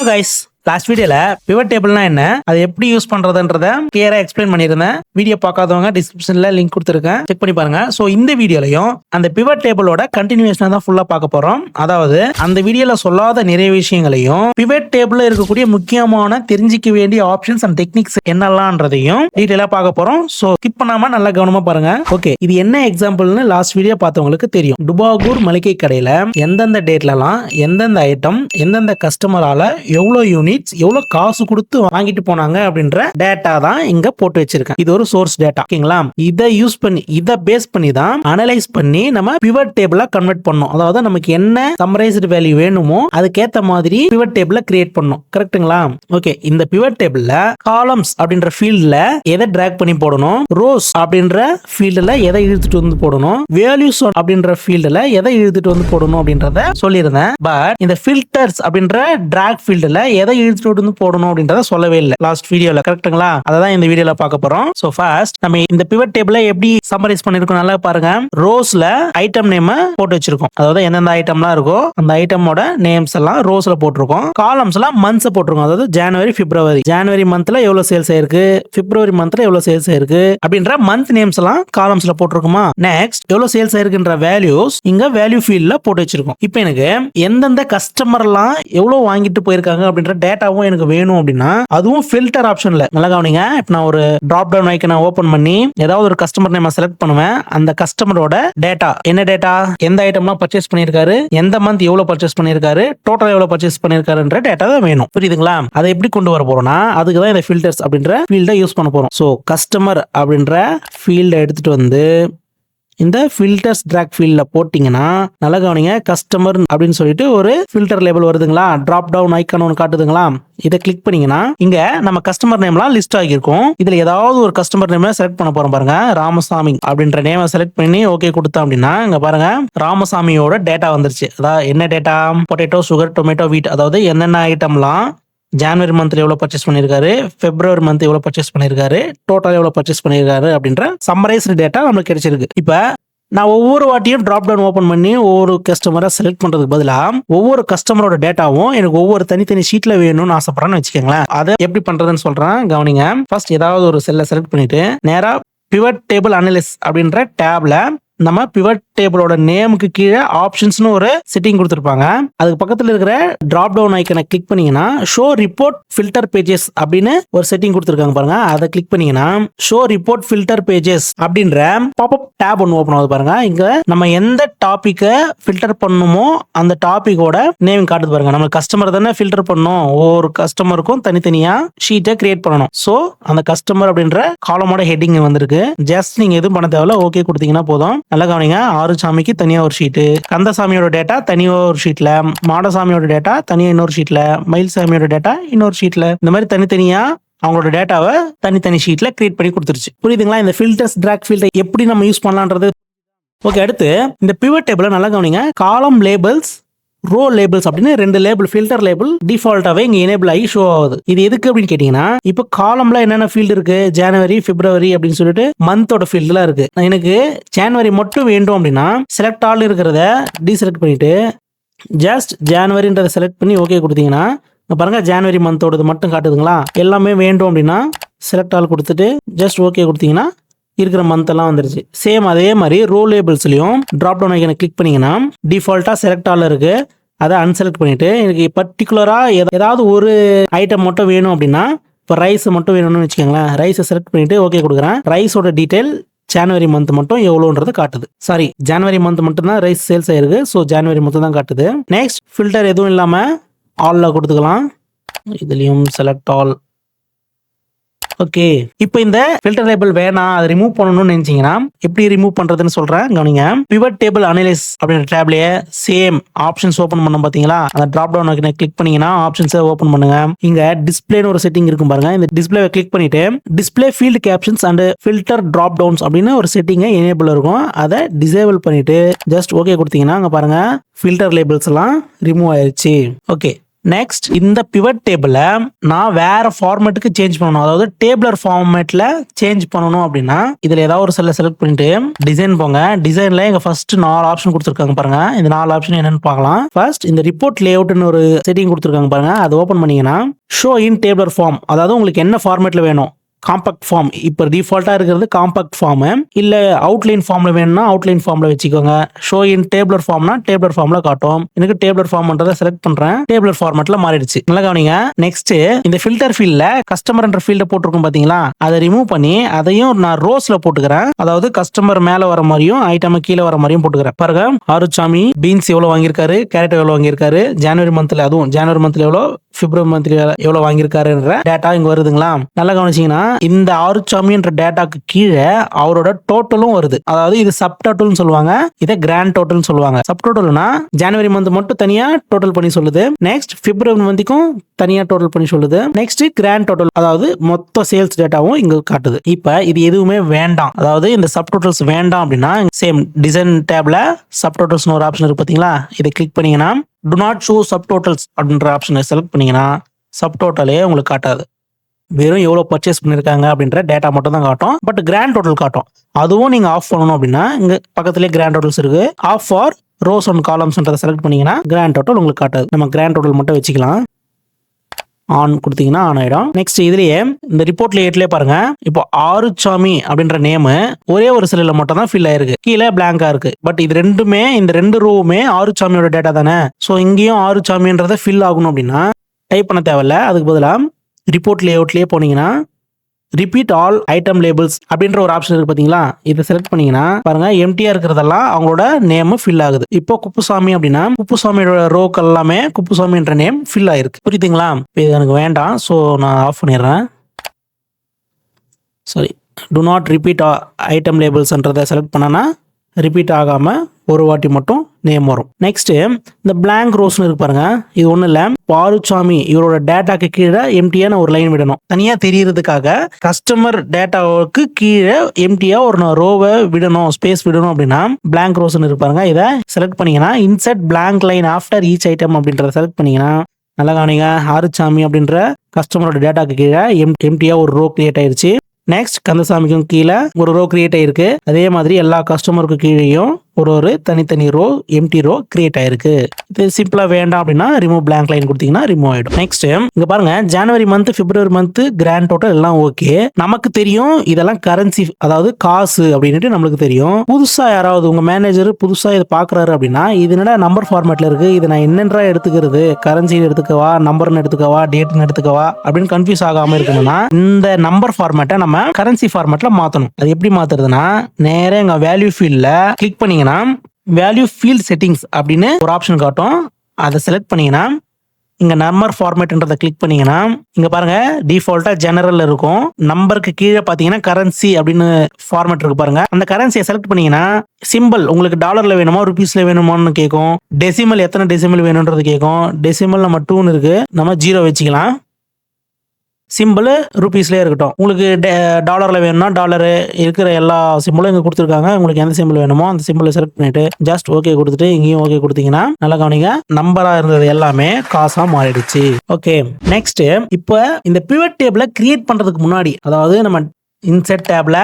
Hello guys, last வீடியோல pivot டேபிள்னா என்ன, அதை எப்படி யூஸ் பண்றதுன்றத கிளியரா எக்ஸ்பிளைன் பண்ணியிருந்தேன். வீடியோ பார்க்காதவங்க டிஸ்கிரிப்ஷன்ல லிங்க் கொடுத்துருக்கேன், செக் பண்ணி பாருங்க. சோ இந்த வீடியோலயும் அந்த பிவட் டேபிளோட கண்டினியூஷனா தான் ஃபுல்லா பார்க்க போறோம். அதாவது அந்த வீடியோல சொல்லாத நிறைய விஷயங்களையும் பிவட் டேபிள்ல இருக்கக்கூடிய முக்கியமான தெரிஞ்சிக்க வேண்டிய ஆப்ஷன்ஸ் அண்ட் டெக்னிக்ஸ் என்னெல்லாம்ன்றதையும் டீடைலா பார்க்க போறோம். சோ ஸ்கிப் பண்ணாம நல்லா கவனமா பாருங்க. ஓகே, இது என்ன எக்ஸாம்பிள்னு லாஸ்ட் வீடியோ பார்த்தவங்களுக்கு தெரியும். டுபாகூர் மளிகை கடையில எந்தெந்த டேட்லலாம் எந்தெந்த ஐட்டம் எந்தெந்த கஸ்டமரால எவ்வளவு யூனிட்ஸ் எவ்வளவு காசு கொடுத்து வாங்கிட்டு போனாங்க அப்படின்ற டேட்டா தான் இங்க போட்டு வச்சிருக்கேன். இது ஒரு சோர்ஸ் டேட்டா, ஓகேங்களா? இதை யூஸ் பண்ணி இதை பேஸ் பண்ணி தான் அனலைஸ் பண்ணி நம்ம பிவட் டேபிளா கன்வெர்ட் பண்ணோம். அதாவது நமக்கு என்ன சம்மரைஸ்டு வேல்யூ வேணுமோ அதுக்கேத்த மாதிரி பிவட் டேபிள கிரியேட் பண்ணோம். கரெக்ட்டுங்களா? ஓகே, இந்த பிவட் டேபிள்ல காலம்ஸ் அப்படின்ற ஃபீல்ட்ல எதை டிராக் பண்ணி போடணும், ரோஸ் அப்படின்ற ஃபீல்ட்ல எதை இழுத்துட்டு வந்து போடணும், வேல்யூஸ் அப்படின்ற ஃபீல்ட்ல எதை இழுத்துட்டு வந்து போடணும் அப்படின்றத சொல்லியிருந்தேன். பட் இந்த ஃபில்டர்ஸ் அப்படின்ற டிராக் ஃபீல்ட்ல எதை இழுத்துட்டு வந்து போடணும் அப்படின்றத சொல்லவே இல்லை லாஸ்ட் வீடியோல. கரெக்ட்டுங்களா? அதான் இந்த வீடியோல பார்க்க போறோம். சோ ஃபர்ஸ்ட் நம்ம இந்த பிவட் டேபிள எப்படி சம்மரைஸ் பண்ணிருக்கோம் நல்லா பாருங்க. ரோஸ்ல ஐட்டம் நேம் போட்டு வச்சிருக்கோம். அதாவது எந்தெந்த ஐட்டம்லாம் இருக்கோ அந்த ஐட்டமோட நேம்ஸ் எல்லாம் ரோஸ்ல போட்டிருக்கோம். காலம்ஸ்ல மந்த்ஸ் போட்டிருக்கோம். அதாவது ஜனவரி பிப்ரவரி, ஜனவரி மந்த்ல எவ்வளவு சேல்ஸ் ஆயிருக்கு, பிப்ரவரி மந்த்ல எவ்வளவு சேல்ஸ் ஆயிருக்கு அப்படின்ற மந்த் நேம்ஸ் எல்லாம் காலம்ஸ்ல போட்டிருக்குமா. நெக்ஸ்ட் எவ்வளவு சேல்ஸ் ஆயிருக்குன்ற வேல்யூஸ் இங்க வேல்யூ ஃபீல்ட்ல போட்டு வச்சிருக்கோம். இப்போ எனக்கு எந்தெந்த கஸ்டமர் எல்லாம் எவ்வளவு வாங்கிட்டு போயிருக்காங்க அப்படின்ற டேட்டாவும் எனக்கு வேணும் அப்படின்னா அதுவும் ஃபில்டர் ஆப்ஷன்ல நல்லா கவனிங்க. இப்போ நான் ஒரு டிராப் டவுன் ஐக்கனை ஓபன் பண்ணி ஏதாவது ஒரு கஸ்டமர் நேம் செலக்ட் பண்ணுவேன். அந்த கஸ்டமரோட டேட்டா என்ன டேட்டா, எந்த ஐட்டம்லாம் பர்ச்சேஸ் பண்ணிருக்காரு, எந்த மந்த் எவ்வளவு பர்ச்சேஸ் பண்ணிருக்காரு, டோட்டல் எவ்வளவு பர்ச்சேஸ் பண்ணிருக்காருன்ற டேட்டா தான் வேணும். புரியுதுங்களா? அதை எப்படி கொண்டு வர போறோம்னா அதுக்கு தான் இந்த ஃபில்டர்ஸ் அப்படின்ற ஃபீல்டை யூஸ் பண்ண போறோம். சோ கஸ்டமர் அப்படின்ற ஃபீல்டை எடுத்துட்டு வந்து இந்த ஃபில்டர்ஸ் டிராக் ஃபீல்ட்ல போட்டீங்கன்னா நல்லா கவனிங்க. கஸ்டமர் அப்படின்னு சொல்லிட்டு ஒரு ஃபில்டர் லேபிள் வருதுங்களா, டிராப் டவுன் ஐக்கான் ஒன்று காட்டுதுங்களா. இதை கிளிக் பண்ணீங்கன்னா இங்க நம்ம கஸ்டமர் நேம்லாம் லிஸ்ட் ஆகியிருக்கும். இதுல ஏதாவது ஒரு கஸ்டமர் நேம் செலக்ட் பண்ண போறோம் பாருங்க. ராமசாமி அப்படின்ற நேமை செலக்ட் பண்ணி ஓகே கொடுத்தோம் அப்படின்னா இங்க பாருங்க ராமசாமியோட டேட்டா வந்துருச்சு. அதாவது என்ன டேட்டா, பொட்டேட்டோ, சுகர், டொமேட்டோ, வீட். அதாவது என்னென்ன ஐட்டம்லாம் ஜனவரி மந்த்ல எவ்வளவு பர்ச்சேஸ் பண்ணிருக்காரு, பிப்ரவரி மந்த் எவ்வளவு பர்ச்சேஸ் பண்ணிருக்காரு, டோட்டல் எவ்வளவு பர்ச்சேஸ் பண்ணிருக்காரு அப்படின்ற சம்மரைஸ்டு டேட்டா நம்மளுக்கு கிடைச்சிருக்கு. இப்ப நான் ஒவ்வொரு வாட்டியும் டிராப் டவுன் ஓபன் பண்ணி ஒவ்வொரு கஸ்டமரை செலக்ட் பண்றதுக்கு பதிலா ஒவ்வொரு கஸ்டமரோட டேட்டாவும் எனக்கு ஒவ்வொரு தனித்தனி ஷீட்ல வேணும்னு ஆசைப்படுறேன்னு வச்சுக்கோங்களேன். அதை எப்படி பண்றதுன்னு சொல்றேன், கவனிங்க. ஃபர்ஸ்ட் ஏதாவது ஒரு செல்லை செலக்ட் பண்ணிட்டு நேரா பிவட் டேபிள் அனலிஸ் அப்படின்ற டேப்ல நம்ம பிவட் டேபிளோட நேமுக்கு கீழே ஆப்ஷன்ஸ்னு ஒரு செட்டிங் கொடுத்துருப்பாங்க. அதுக்கு பக்கத்துல இருக்கிற டிராப் டவுன் ஐக்கனை கிளிக் பண்ணீங்கன்னா ஷோ ரிப்போர்ட் ஃபில்டர் பேஜஸ் அப்படின்னு ஒரு செட்டிங் கொடுத்துருக்காங்க பாருங்க. அதை கிளிக் பண்ணீங்கன்னா ஷோ ரிப்போர்ட் ஃபில்டர் பேஜஸ் அப்படின்ற பாப்அப் டேப் ஒன்று ஓபன் ஆகுது பாருங்க. இங்க நம்ம எந்த டாபிக்கை ஃபில்டர் பண்ணுமோ அந்த டாபிக்கோட நேம் காட்டுது பாருங்க. நம்ம கஸ்டமர் தானே ஃபில்டர் பண்ணணும், ஒவ்வொரு கஸ்டமருக்கும் தனித்தனியா ஷீட்டை கிரியேட் பண்ணணும். சோ அந்த கஸ்டமர் அப்படின்ற காலமோட ஹெட்டிங் வந்திருக்கு. ஜஸ்ட் நீங்க எதுவும் பண்ண தேவையில்ல, ஓகே கொடுத்தீங்கன்னா போதும். நல்லா கவனிங்க. ஆறுசாமிக்கு தனியா ஒரு ஷீட்டு, கந்தசாமியோட டேட்டா தனியா ஒரு ஷீட்ல, மாடசாமியோட டேட்டா தனியா இன்னொரு ஷீட்ல, மயில்சாமியோட டேட்டா இன்னொரு ஷீட்ல, இந்த மாதிரி தனித்தனியா அவங்களோட டேட்டாவை தனித்தனி ஷீட்ல கிரியேட் பண்ணி கொடுத்துருச்சு. புரியுதுங்களா? இந்த ஃபில்டர்ஸ் டிராக் ஃபீல்டை எப்படி நம்ம யூஸ் பண்ணலான்றது. ஓகே, அடுத்து இந்த பிவட் டேபிள நல்லா கவனிங்க. காலம் லேபிள்ஸ், ரோ லேபிள்ஸ் அப்படின்னு ரெண்டு லேபிள், ஃபில்டர் லேபிள் டிஃபால்ட்டாவே இங்க எனேபிள் ஆகி ஷோ ஆகுது. இது எதுக்கு அப்படின்னு கேட்டீங்கன்னா இப்போ காலம்ல என்னென்ன ஃபீல்டு இருக்கு, ஜனவரி, பிப்ரவரி அப்படின்னு சொல்லிட்டு மந்தோட ஃபீல்டுலாம் இருக்கு. எனக்கு ஜனவரி மட்டும் வேண்டும் அப்படின்னா செலக்ட் ஆல் இருக்கிறத டீசெலக்ட் பண்ணிட்டு ஜஸ்ட் ஜனவரின்றதை செலக்ட் பண்ணி ஓகே கொடுத்தீங்கன்னா பாருங்க ஜனவரி மந்தோடது மட்டும் காட்டுதுங்களா. எல்லாமே வேண்டும் அப்படின்னா செலக்ட் ஆல் கொடுத்துட்டு ஜஸ்ட் ஓகே கொடுத்தீங்கன்னா இருக்கிற மந்த் எல்லாம் வந்துருச்சு. சேம் அதே மாதிரி ரோ லேபிள்ஸ்லயும் டிராப் டவுன் ஐக்கனை கிளிக் பண்ணீங்கன்னா டிஃபால்ட்டா செலக்ட் ஆல் இருக்கு, அதை அன்செலக்ட் பண்ணிட்டு எனக்கு பர்டிகுலரா ஏதாவது ஒரு ஐட்டம் மட்டும் வேணும் அப்படின்னா இப்போ ரைஸ் மட்டும் வேணும்னு வச்சுக்கோங்களேன். ரைஸை செலக்ட் பண்ணிட்டு ஓகே கொடுக்குறேன். ரைஸோட டீடைல் ஜனவரி மந்த் மட்டும் எவ்வளோன்றது காட்டுது. சாரி, ஜனவரி மந்த் மட்டும் தான் ரைஸ் சேல்ஸ் ஆயிருக்கு. ஸோ ஜனவரி மட்டும் தான் காட்டுது. நெக்ஸ்ட் ஃபில்டர் எதுவும் இல்லாம ஆல்ல கொடுத்துக்கலாம். இதுலயும் செலக்ட் ஆல். ஓகே, இப்போ இந்த ஃபில்டர் லேபிள் வேணாம், அதை ரிமூவ் பண்ணணும்னு நினைச்சீங்கன்னா எப்படி ரிமூவ் பண்றதுன்னு சொல்றேன், கவனிங்க. பிவட் டேபிள் அனலைஸ் அப்படின்ற டேப்லயே சேம் ஆப்ஷன்ஸ் ஓபன் பண்ணோம் பாத்தீங்களா. அந்த டிராப் டவுன் ஐக்கனை கிளிக் பண்ணீங்கன்னா ஆப்ஷன்ஸை ஓபன் பண்ணுங்க. இங்க டிஸ்பிளேன்னு ஒரு செட்டிங் இருக்கும் பாருங்க. இந்த டிஸ்பிளேவை கிளிக் பண்ணிட்டு display field captions and filter drop downs அப்படின்னு ஒரு செட்டிங் எனேபிள் இருக்கும். அதை டிசேபிள் பண்ணிட்டு ஜஸ்ட் ஓகே கொடுத்தீங்கன்னா அங்க பாருங்க ஃபில்டர் லேபிள்ஸ் எல்லாம் ரிமூவ் ஆயிருச்சு. ஓகே, நெக்ஸ்ட் இந்த பிவட் டேபிள நான் வேற ஃபார்மேட்டுக்கு சேஞ்ச் பண்ணணும், அதாவது டேபிளர் ஃபார்மேட்ல சேஞ்ச் பண்ணணும் அப்படின்னா இதுல ஏதாவது ஒரு செல்ல செலக்ட் பண்ணிட்டு டிசைன் போங்க. டிசைன்ல எங்க ஃபர்ஸ்ட் 4 ஆப்ஷன் கொடுத்துருக்காங்க பாருங்க. இந்த 4 ஆப்ஷன் என்னன்னு பார்க்கலாம். ஃபர்ஸ்ட் இந்த ரிப்போர்ட் லேஅவுட்னு ஒரு செட்டிங் கொடுத்துருக்காங்க பாருங்க. அது ஓபன் பண்ணீங்கன்னா ஷோ இன் டேபிளர் ஃபார்ம், அதாவது உங்களுக்கு என்ன ஃபார்மேட்ல வேணும். காம்பாக்ட் ஃபார்ம் இப்போ டிஃபால்ட்டா இருக்கிறது காம்பாக்ட் ஃபார்ம், இல்ல அவுட்லைன் ஃபார்ம்ல வேணும்னா அவுட்லைன் ஃபார்ம்ல வச்சுக்கோங்க. ஷோ இன் டேபிளர் ஃபார்ம்னா டேபிளர் ஃபார்ம்ல காட்டும். எனக்கு டேபிளர் ஃபார்ம்ன்றதை செலக்ட் பண்றேன். டேபிளர் ஃபார்மேட்ல மாறிடுச்சு. நல்லா கவனிங்க. நெக்ஸ்ட் இந்த ஃபில்டர் ஃபீல்ட்ல கஸ்டமர் என்ற ஃபீல்ட போட்டிருக்கும் பாத்தீங்களா, அதை ரிமூவ் பண்ணி அதையும் நான் ரோஸ்ல போட்டுக்கிறேன். அதாவது கஸ்டமர் மேல வர மாதிரியும் ஐட்டம் கீழே வர மாதிரியும் போட்டுக்கிறேன். பாருங்க, ஆறுசாமி பீன்ஸ் எவ்வளவு வாங்கியிருக்காரு, கேரட் எவ்வளவு வாங்கியிருக்காரு, ஜனவரி மந்த்ல, அதுவும் ஜனவரி மந்த்ல எவ்வளவு, பிப்ரவரி மந்த்ல எவ்வளவு வாங்கியிருக்காருன்ற டேட்டா இங்க வருதுங்களா. நல்லா கவனிச்சீங்கன்னா இந்த ஆறுசாமி என்ற டேட்டாக்கு கீழே அவரோட டோட்டலும் வருது. அதாவது இது சப் டோட்டல் சொல்லுவாங்க, இதை கிராண்ட் டோட்டல் சொல்லுவாங்க. சப் டோட்டல்னா ஜனவரி மந்த் மட்டும் தனியா டோட்டல் பண்ணி சொல்லுது. நெக்ஸ்ட் பிப்ரவரி மந்த்துக்கும் தனியா டோட்டல் பண்ணி சொல்லுது. நெக்ஸ்ட் கிராண்ட் டோட்டல், அதாவது மொத்த சேல்ஸ் டேட்டாவும் இங்க காட்டுது. இப்ப இது எதுவுமே வேண்டாம், அதாவது இந்த சப் டோட்டல்ஸ் வேண்டாம் அப்படின்னா சேம் டிசைன் டேப்ல சப் டோட்டல்ஸ் ஒரு ஆப்ஷன் இருக்கு பாத்தீங்களா, இதை கிளிக் பண்ணீங்கன்னா do not show subtotals அப்படின்ற ஆப்ஷனை செலக்ட் பண்ணீங்கன்னா சப்டோட்டலே உங்களுக்கு காட்டாது. வெறும் எவ்வளவு பர்ச்சேஸ் பண்ணிருக்காங்க அப்படின்ற டேட்டா மட்டும் தான் காட்டும். பட் கிராண்ட் டோட்டல் காட்டும். அதுவும் நீங்க ஆஃப் பண்ணணும் அப்படின்னா இங்க பக்கத்துலேயே கிராண்ட் டோட்டல்ஸ் இருக்கு. ஆஃப் ஃபார் ரோஸ் அண்ட் காலம்ஸ்ன்றதை செலக்ட் பண்ணீங்கன்னா கிராண்ட் டோட்டல் உங்களுக்கு காட்டாது. நம்ம கிராண்ட் டோட்டல் மட்டும் வச்சுக்கலாம். ஆன் கொடுத்தீங்கன்னா ஆன் ஆயிடும். நெக்ஸ்ட் இதுலயே இந்த ரிப்போர்ட் லேட்லயே பாருங்க, இப்போ ஆறுசாமி அப்படின்ற நேம் ஒரே ஒரு செல்லுல மட்டும் தான் ஃபில் ஆயிருக்கு, கீழே பிளாங்கா இருக்கு. பட் இது ரெண்டுமே, இந்த 2 ரூவுமே ஆறுசாமியோட டேட்டா தானே. ஸோ இங்கேயும் ஆறுசாமின்றத ஃபில் ஆகணும் அப்படின்னா டைப் பண்ண தேவையில்ல. அதுக்கு பதிலாக ரிப்போர்ட் லேஅவுட்லயே போனீங்கன்னா ரிப்பீட் ஆல் ஐட்டம் லேபிள்ஸ் அப்படின்ற ஒரு ஆப்ஷன் இருக்கு பாத்தீங்களா, இதை செலக்ட் பண்ணீங்கன்னா பாருங்க எம்டியா இருக்கிறதெல்லாம் அவங்களோட நேம் ஃபில் ஆகுது. இப்போ குப்புசாமி அப்படின்னா குப்புசாமியோட ரோக்கள் எல்லாமே குப்புசாமி என்ற நேம் ஃபில் ஆயிருக்கு. புரியுதுங்களா? இது எனக்கு வேண்டாம், ஸோ நான் ஆஃப் பண்ணிடுறேன். Sorry, do not repeat item லேபிள்ஸ்ன்றதை செலக்ட் பண்ணனா ரிப்பீட் ஆகாம ஒரு வாட்டி மட்டும் நேம் வரும். நெக்ஸ்ட் இந்த பிளாங்க் ரோஸ்னு இருக்கு பாருங்க, இது ஒண்ணு இல்ல, ஆறுசாமி இவரோட டேட்டாக்கு கீழே எம்டியான ஒரு லைன் விடணும். தனியா தெரியறதுக்காக கஸ்டமர் டேட்டாவுக்கு கீழே எம்டியா ஒரு ரோவை விடணும், ஸ்பேஸ் விடணும் அப்படின்னா பிளாங்க் ரோஸ்னு இருக்கு பாருங்க, இதை செலக்ட் பண்ணீங்கன்னா insert blank line after each item அப்படின்றத செலக்ட் பண்ணீங்கன்னா நல்லா கவனிங்க, ஆறுசாமி அப்படின்ற கஸ்டமரோட டேட்டாக்கு கீழே எம்டியா ஒரு ரோ கிரியேட் ஆயிருச்சு. நெக்ஸ்ட் கந்தசாமிக்கும் கீழே ஒரு ரோ கிரியேட் ஆயிருக்கு. அதே மாதிரி எல்லா கஸ்டமருக்கு கீழேயும் ஒரு தனித்தனி ரோ எம்டி ரோ கிரியேட் ஆயிருக்கு. இது சிம்பிளா வேண்டாம் அப்படின்னா ரிமூவ் பிளாங்க் லைன் கொடுத்தீங்கன்னா ரிமூவ் ஆயிடும். நெக்ஸ்ட் இங்க பாருங்க, ஜனவரி மந்த், பிப்ரவரி மந்த் கிராண்ட் டோட்டல் எல்லாம் ஓகே, நமக்கு தெரியும் இதெல்லாம் கரன்சி, அதாவது காசு அப்படின்னு நம்மளுக்கு தெரியும். புதுசா யாராவது உங்க மேனேஜர் புதுசா இதை பாக்குறாரு அப்படின்னா இது என்னடா நம்பர் ஃபார்மேட்ல இருக்கு, இது நான் என்னன்றா எடுத்துக்கிறது, கரன்சி எடுத்துக்கவா, நம்பர்னு எடுத்துக்கவா, டேட்னு எடுத்துக்கவா அப்படின்னு கன்ஃபியூஸ் ஆகாம இருக்கணும்னா இந்த நம்பர் ஃபார்மேட்டை நம்ம கரன்சி ஃபார்மேட்ல மாத்தணும். அது எப்படி மாத்துறதுன்னா நேரா எங்க வேல்யூ ஃபீல்ட்ல கிளிக் பண்ணீங்கன்னா வேல்யூ ஃபீல்ட் செட்டிங்ஸ் அப்படின்னு ஒரு ஆப்ஷன் காட்டும். அதை செலக்ட் பண்ணீங்கன்னா இங்க நம்பர் ஃபார்மேட்ன்றதை கிளிக் பண்ணீங்கன்னா இங்க பாருங்க டிஃபால்ட்டா ஜெனரல் இருக்கும். நம்பருக்கு கீழே பாத்தீங்கன்னா கரன்சி அப்படின்னு ஃபார்மேட் இருக்கு பாருங்க. அந்த கரன்சியை செலக்ட் பண்ணீங்கன்னா சிம்பிள் உங்களுக்கு டாலர்ல வேணுமா ருபீஸ்ல வேணுமான்னு கேட்கும். டெசிமல் எத்தனை டெசிமல் வேணும்ன்றது கேட்கும். டெசிமல் நம்ம 2 இருக்கு, நம்ம 0 வச்சுக்கலாம். சிம்பிள் ருபீஸ்லேயே இருக்கட்டும். உங்களுக்கு டாலரில் வேணும்னா டாலர் இருக்கிற எல்லா சிம்பிளும் இங்கே கொடுத்துருக்காங்க. உங்களுக்கு எந்த சிம்பிள் வேணுமோ அந்த சிம்பிளை செலக்ட் பண்ணிட்டு ஜஸ்ட் ஓகே கொடுத்துட்டு இங்கேயும் ஓகே கொடுத்தீங்கன்னா நல்லா கவனிங்க, நம்பரா இருந்தது எல்லாமே காசா மாறிடுச்சு. ஓகே, நெக்ஸ்ட் இப்போ இந்த பிவட் டேபிளை கிரியேட் பண்றதுக்கு முன்னாடி, அதாவது நம்ம இன்செர்ட் டேப்ல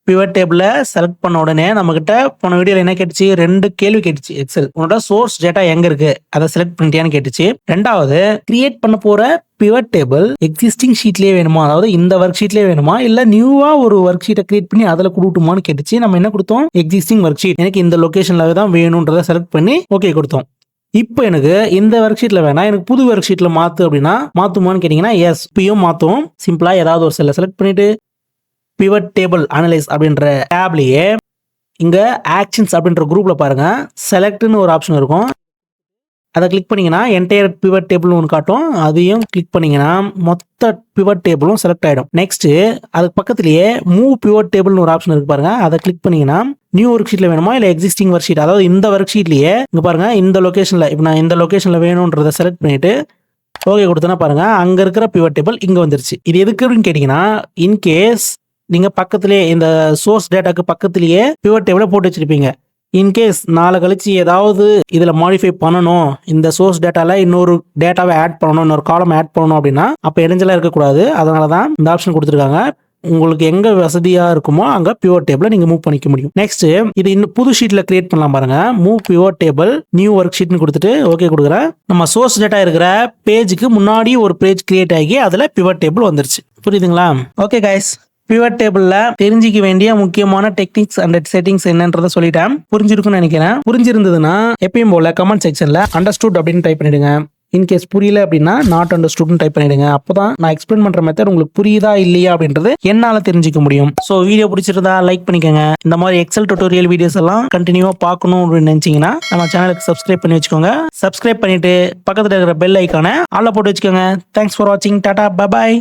பிவட் டேபிள செலக்ட் பண்ண உடனே நம்ம கிட்ட போன வீடியோல என்ன கேட்டுச்சு, 2 கேள்வி கேட்டுச்சு. எக்ஸல் உன்னோட சோர்ஸ் டேட்டா எங்க இருக்கு அதை செலக்ட் பண்ணிட்டியான்னு கேட்டுச்சு. ரெண்டாவது, கிரியேட் பண்ண போற பிவட் டேபிள் எக்ஸிஸ்டிங் ஷீட்லயே வேணுமா, அதாவது இந்த ஒர்க் ஷீட்லயே வேணுமா, இல்ல நியூவா ஒரு ஒர்க் ஷீட்டை கிரியேட் பண்ணி அதுல கொடுத்துமான்னு கேட்டுச்சு. நம்ம என்ன கொடுத்தோம், எக்ஸிஸ்டிங் ஒர்க் ஷீட் எனக்கு இந்த லொகேஷன்ல தான் வேணும்ன்றதை செலக்ட் பண்ணி ஓகே கொடுத்தோம். இப்போ எனக்கு இந்த ஒர்க் ஷீட்ல வேணா, எனக்கு புது ஒர்க் ஷீட்ல மாத்து அப்படின்னா மாத்துமான்னு கேட்டீங்கன்னா எஸ், இப்பயும் மாத்தும். சிம்பிளா ஏதாவது ஒரு செல்லை செலக்ட் பண்ணிட்டு பிவட் டேபிள் அனலைஸ் அப்படின்ற டேப்லயே இங்க ஆக்ஷன்ஸ் அப்படின்ற குரூப்ல பாருங்க செலக்ட்னு ஒரு ஆப்ஷன் இருக்கும். அதை கிளிக் பண்ணீங்கன்னா என்டையர் பிவட் டேபிள் ஒன்று காட்டும். அதையும் கிளிக் பண்ணீங்கன்னா மொத்த பிவட் டேபிளும் செலக்ட் ஆயிடும். நெக்ஸ்ட் அதுக்கு பக்கத்திலேயே மூவ் பிவட் டேபிள்னு ஒரு ஆப்ஷன் இருக்கு பாருங்க. அதை கிளிக் பண்ணீங்கன்னா நியூ ஒர்க் ஷீட்ல வேணுமா இல்ல எக்ஸிஸ்டிங் ஒர்க் ஷீட், அதாவது இந்த ஒர்க் ஷீட்லயே இங்க பாருங்க இந்த லொகேஷன்ல, இப்போ நான் இந்த லொகேஷன்ல வேணும்ன்றதை செலக்ட் பண்ணிட்டு ஓகே கொடுத்தனா பாருங்க அங்க இருக்கிற பிவட் டேபிள் இங்க வந்துருச்சு. இது எதுக்கு அப்படின்னு கேட்டீங்கன்னா, இன்கேஸ் நீங்க பக்கத்திலேயே இந்த சோர்ஸ் டேட்டாக்கு பக்கத்திலேயே பிவட் டேபிள போட்டு வச்சிருப்பீங்க, இன்கேஸ் நாளை கழிச்சு ஏதாவது இதில் மாடிஃபை பண்ணணும், இந்த சோர்ஸ் டேட்டால இன்னொரு டேட்டாவை ஆட் பண்ணணும், இன்னொரு காலம் ஆட் பண்ணணும் அப்படின்னா அப்போ இடைஞ்சலாக இருக்கக்கூடாது. அதனால தான் இந்த ஆப்ஷன் கொடுத்துருக்காங்க. உங்களுக்கு எங்க வசதியா இருக்குமோ அங்க பிவோட் டேபிள நீங்க மூவ் பண்ணிக்க முடியும். நெக்ஸ்ட் இது இன்னும் புது ஷீட்ல கிரியேட் பண்ணலாம் பாருங்க. Move pivot table new work ஷீட்னு கொடுத்துட்டு ஓகே கொடுக்குறேன். நம்ம சோர்ஸ் டேட்டா இருக்கிற பேஜுக்கு முன்னாடி ஒரு பேஜ் கிரியேட் ஆகி அதுல பிவோட் டேபிள் வந்துருச்சு. புரியுதுங்களா? ஓகே கைஸ், பிவட் டேபிள்ல தெரிஞ்சிக்க வேண்டிய முக்கியமான டெக்னிக்ஸ் அண்ட் செட்டிங்ஸ் என்னன்றதை சொல்லிட்டேன். புரிஞ்சிருக்கும்னு நினைக்கிறேன். புரிஞ்சிருந்ததுன்னா எப்பயும் போல கமெண்ட் செக்ஷன்ல அண்டர்ஸ்டுட் அப்படின்னு டைப் பண்ணிடுங்க. இன்கேஸ் புரியல அப்படின்னா நாட் அண்டர்ஸ்டுட்னு டைப் பண்ணிடுங்க. அப்போதான் நான் எக்ஸ்பிளைன் பண்ற மெத்தட் உங்களுக்கு புரியுதா இல்லையா அப்படின்றது என்னால தெரிஞ்சுக்க முடியும். ஸோ வீடியோ பிடிச்சிருந்தா லைக் பண்ணிக்கோங்க. இந்த மாதிரி எக்ஸல் டுட்டோரியல் வீடியோஸ் எல்லாம் கண்டினியூவா பார்க்கணும் அப்படின்னு நினைச்சீங்கன்னா நம்ம சேனலுக்கு சப்ஸ்கிரைப் பண்ணி வச்சுக்கோங்க. சப்ஸ்கிரைப் பண்ணிட்டு பக்கத்துல இருக்கிற பெல் ஐக்கானை ஆல்ல போட்டு வச்சுக்கோங்க. தேங்க்ஸ் ஃபார் வாட்சிங். Tata, bye bye.